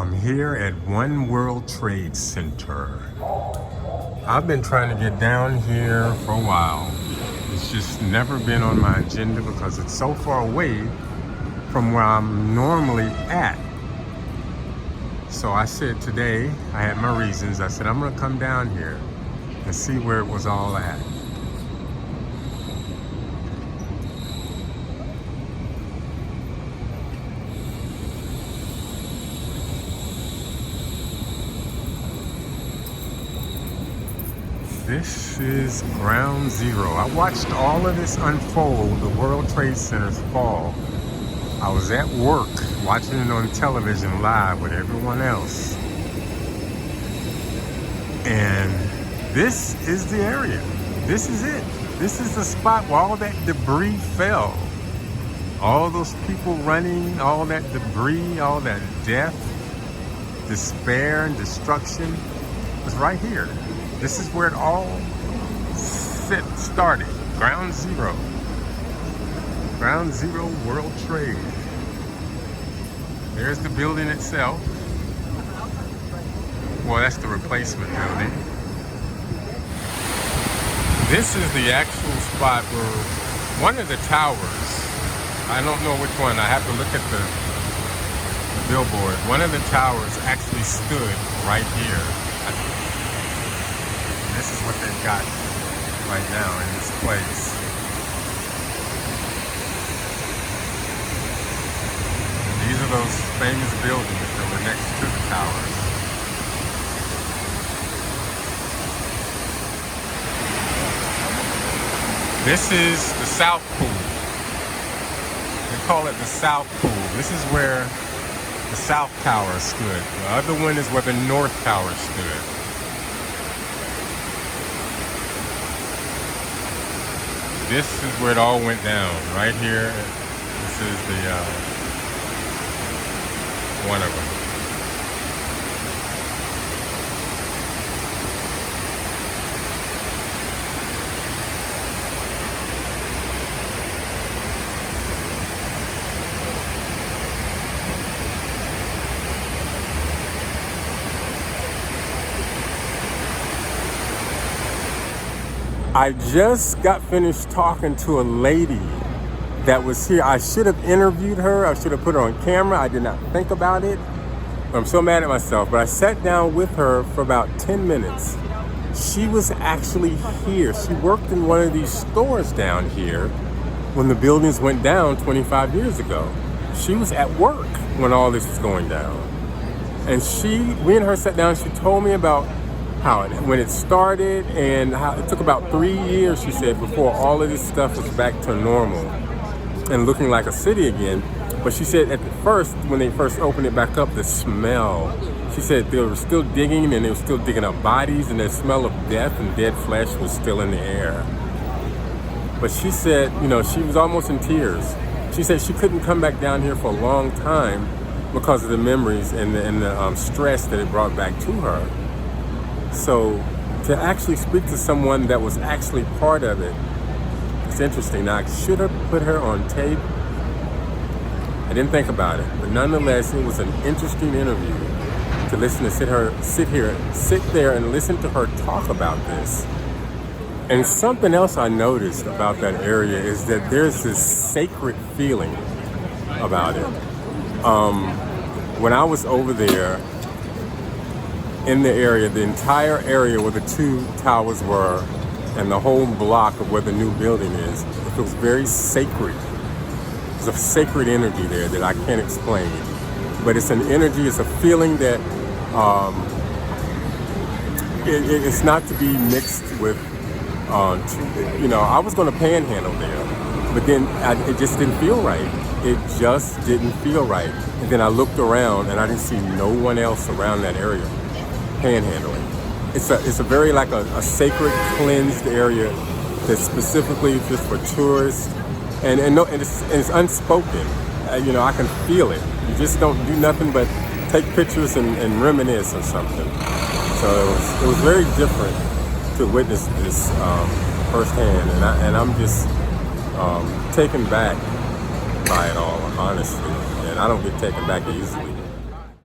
I'm here at One World Trade Center. I've been trying to get down here for a while. It's just never been on my agenda because it's so far away from where I'm normally at. So I said today, I had my reasons. I said, I'm gonna come down here and see where it was all at. This is ground zero. I watched all of this unfold, the World Trade Center's fall. I was at work watching it on television live with everyone else. And this is the area. This is it. This is the spot where all that debris fell. All those people running, all that debris, all that death, despair and destruction was right here. This is where it all started. Ground zero. Ground zero World Trade. There's the building itself. Well, that's the replacement building. This is the actual spot where one of the towers, I don't know which one, I have to look at the billboard. One of the towers actually stood right here. This is what they've got right now in this place. And these are those famous buildings that were next to the towers. This is the South Pool. They call it the South Pool. This is where the South Tower stood. The other one is where the North Tower stood. This is where it all went down, right here. This is the one of them. I just got finished talking to a lady that was here. I should have interviewed her. I should have put her on camera. I did not think about it. I'm so mad at myself. But I sat down with her for about 10 minutes. She was actually here. She worked in one of these stores down here when the buildings went down 25 years ago. She was at work when all this was going down. And we and her sat down. She told me about when it started and how it took about 3 years, she said, before all of this stuff was back to normal and looking like a city again. But she said at the first, when they first opened it back up, the smell, she said they were still digging and they were still digging up bodies and the smell of death and dead flesh was still in the air. But she said, she was almost in tears. She said she couldn't come back down here for a long time because of the memories and the stress that it brought back to her. So to actually speak to someone that was actually part of it, it's interesting. Now I should have put her on tape. I didn't think about it, but nonetheless, it was an interesting interview to listen to sit there and listen to her talk about this. And something else I noticed about that area is that there's this sacred feeling about it. When I was over there, in the area, the entire area where the two towers were and the whole block of where the new building is, it was very sacred. There's a sacred energy there that I can't explain. But it's an energy, it's a feeling that it's not to be mixed with, I was going to panhandle there, but then it just didn't feel right. It just didn't feel right. And then I looked around and I didn't see no one else around that area panhandling. It's a very like a sacred, cleansed area that's specifically just for tourists, and it's unspoken. I can feel it. You just don't do nothing but take pictures and reminisce or something. So it was very different to witness this firsthand, and I'm just taken back by it all, honestly. And I don't get taken back easily.